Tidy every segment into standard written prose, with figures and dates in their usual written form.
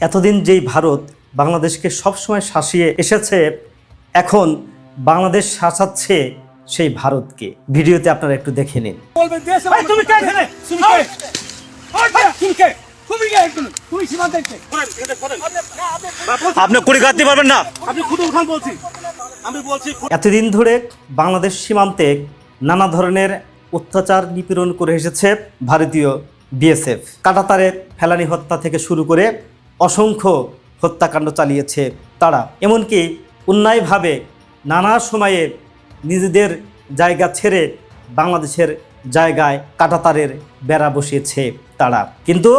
এতদিন যেই ভারত বাংলাদেশকে সবসময় শাসিয়ে এসেছে, এখন বাংলাদেশ শাসাচ্ছে সেই ভারতকে। ভিডিওতে আপনারা একটু দেখে নিন। আপনি কুড়ি কাটতে পারবেন না। এতদিন ধরে বাংলাদেশ সীমান্তে নানা ধরনের অত্যাচার নিপীড়ন করে এসেছে ভারতীয় বিএসএফ। কাঁটাতারে ফেলানি হত্যা থেকে শুরু করে অসংখ্য হত্যাকাণ্ড চালিয়েছে তারা। এমনকি অন্যায়ভাবে নানা সময়ে নিজেদের জায়গা ছেড়ে বাংলাদেশের জায়গায় কাঁটাতারের বেড়া বসিয়েছে তারা। কিন্তু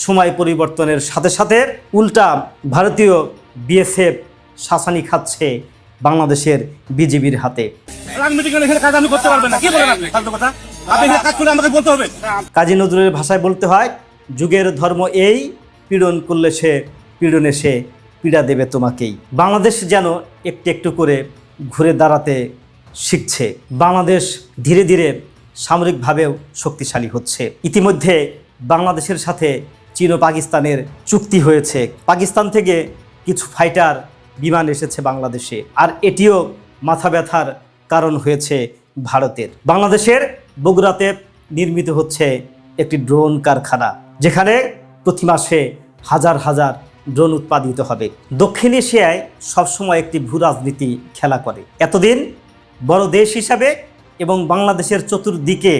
সময় পরিবর্তনের সাথে সাথে উল্টা ভারতীয় বিএসএফ শাসানি খাচ্ছে বাংলাদেশের বিজিবির হাতে। কাজী নজরুলের ভাষায় বলতে হয়, যুগের ধর্ম এই, পীড়ন করলে সে পীড়নে সে পীড়া দেবে তোমাকেই। বাংলাদেশ যেন একটু একটু করে ঘুরে দাঁড়াতে শিখছে। বাংলাদেশ ধীরে ধীরে সামরিকভাবেও শক্তিশালী হচ্ছে। ইতিমধ্যে বাংলাদেশের সাথে চীন ও পাকিস্তানের চুক্তি হয়েছে। পাকিস্তান থেকে কিছু ফাইটার বিমান এসেছে বাংলাদেশে, আর এটিও মাথা ব্যথার কারণ হয়েছে ভারতের। বাংলাদেশের বগুড়াতে নির্মিত হচ্ছে একটি ড্রোন কারখানা, যেখানে প্রতি মাসে হাজার হাজার ড্রোন উৎপাদিত হবে। দক্ষিণ এশিয়ায় সবসময় একটি ভূ রাজনীতি খেলা করে। এতদিন বড় দেশ হিসাবে এবং বাংলাদেশের চতুর্দিকে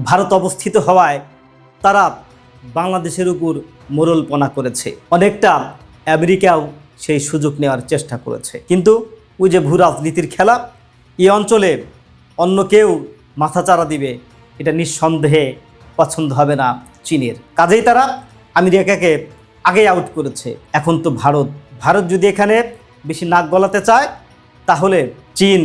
ভারত অবস্থিত হওয়ায় তারা বাংলাদেশের উপর মোড়লপনা করেছে। অনেকটা আমেরিকাও সেই সুযোগ নেওয়ার চেষ্টা করেছে। কিন্তু ওই যে ভূ রাজনীতির খেলা, এই অঞ্চলে অন্য কেউ মাথাচাড়া দিবে এটা নিঃসন্দেহে পছন্দ হবে না চীনের। কাজেই তারা আমেরিকাকে আগেই আউট করেছে। এখন তো ভারত যদি এখানে বেশি নাক গলাতে চায়, তাহলে চীন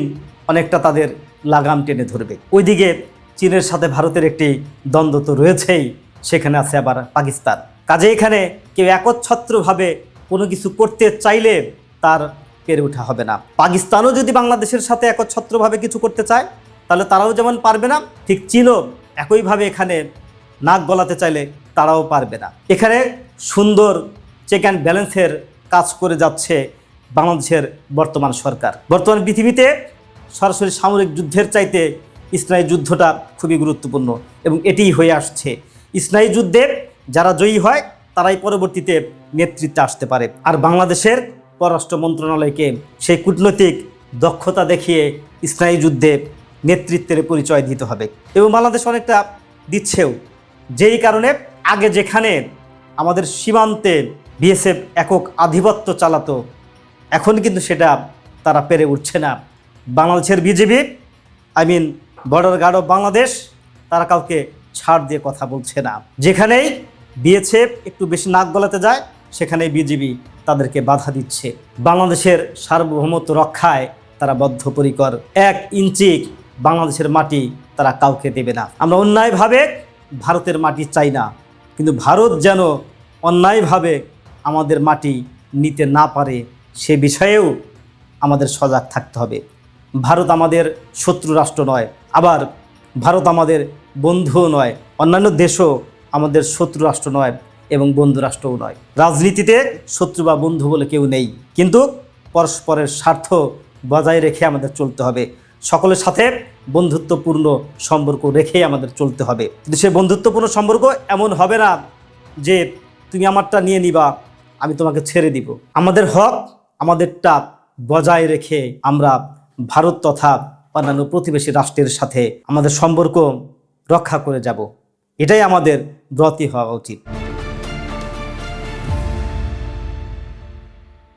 অনেকটা তাদের লাগাম টেনে ধরবে। ওইদিকে চীনের সাথে ভারতের একটি দ্বন্দ্ব তো রয়েছেই, সেখানে আছে আবার পাকিস্তান। কাজে এখানে কেউ একচ্ছত্রভাবে কোনো কিছু করতে চাইলে তার পেরে ওঠা হবে না। পাকিস্তানও যদি বাংলাদেশের সাথে একচ্ছত্রভাবে কিছু করতে চায়, তাহলে তারাও যেমন পারবে না, ঠিক চীনও একইভাবে এখানে নাক গলাতে চাইলে তারাও পারবে না। এখানে সুন্দর চেক অ্যান্ড ব্যালেন্সের কাজ করে যাচ্ছে বাংলাদেশের বর্তমান সরকার। বর্তমান পৃথিবীতে সরাসরি সামরিক যুদ্ধের চাইতে স্নায়ু যুদ্ধটা খুবই গুরুত্বপূর্ণ এবং এটিই হয়ে আসছে। স্নায়ু যুদ্ধে যারা জয়ী হয় তারাই পরবর্তীতে নেতৃত্বে আসতে পারে। আর বাংলাদেশের পররাষ্ট্র মন্ত্রণালয়কে সেই কূটনৈতিক দক্ষতা দেখিয়ে স্নায়ু যুদ্ধে নেতৃত্বের পরিচয় দিতে হবে, এবং বাংলাদেশ অনেকটা দিচ্ছেও। যেই কারণে আগে যেখানে আমাদের সীমান্তে বিএসএফ একক আধিপত্য চালাতো, এখন কিন্তু সেটা তারা পেরে উঠছে না। বাংলাদেশের BGB, border guard of Bangladesh, তারা কাউকে ছাড় দিয়ে কথা বলছে না। যেখানেই বিএসএফ একটু বেশি নাক গলাতে যায়, সেখানেই বিজিবি তাদেরকে বাধা দিচ্ছে। বাংলাদেশের সার্বভৌমত্ব রক্ষায় তারা বদ্ধপরিকর। 1 ইঞ্চি বাংলাদেশের মাটি তারা কাউকে দেবে না। আমরা অন্যায়ভাবে ভারতের মাটি চাই না, কিন্তু ভারত যেন অন্যায়ভাবে আমাদের মাটি নিতে না পারে সে বিষয়েও আমাদের সজাগ থাকতে হবে। ভারত আমাদের শত্রু রাষ্ট্র নয়, আবার ভারত আমাদের বন্ধুও নয়। অন্যান্য দেশও আমাদের শত্রু রাষ্ট্র নয় এবং বন্ধু রাষ্ট্রও নয়। রাজনীতিতে শত্রু বা বন্ধু বলে কেউ নেই, কিন্তু পরস্পরের স্বার্থ বজায় রেখে আমাদের চলতে হবে। সকলের সাথে বন্ধুত্বপূর্ণ সম্পর্ক রেখেই আমাদের চলতে হবে। কিন্তু সে বন্ধুত্বপূর্ণ সম্পর্ক এমন হবে না যে তুমি আমারটা নিয়ে নিবা, আমি তোমাকে ছেড়ে দিব। আমাদের হক আমাদেরটা বজায় রেখে আমরা ভারত তথা অন্যান্য প্রতিবেশী রাষ্ট্রের সাথে আমাদের সম্পর্ক রক্ষা করে যাব। এটাই আমাদের ব্রতী হওয়া উচিত।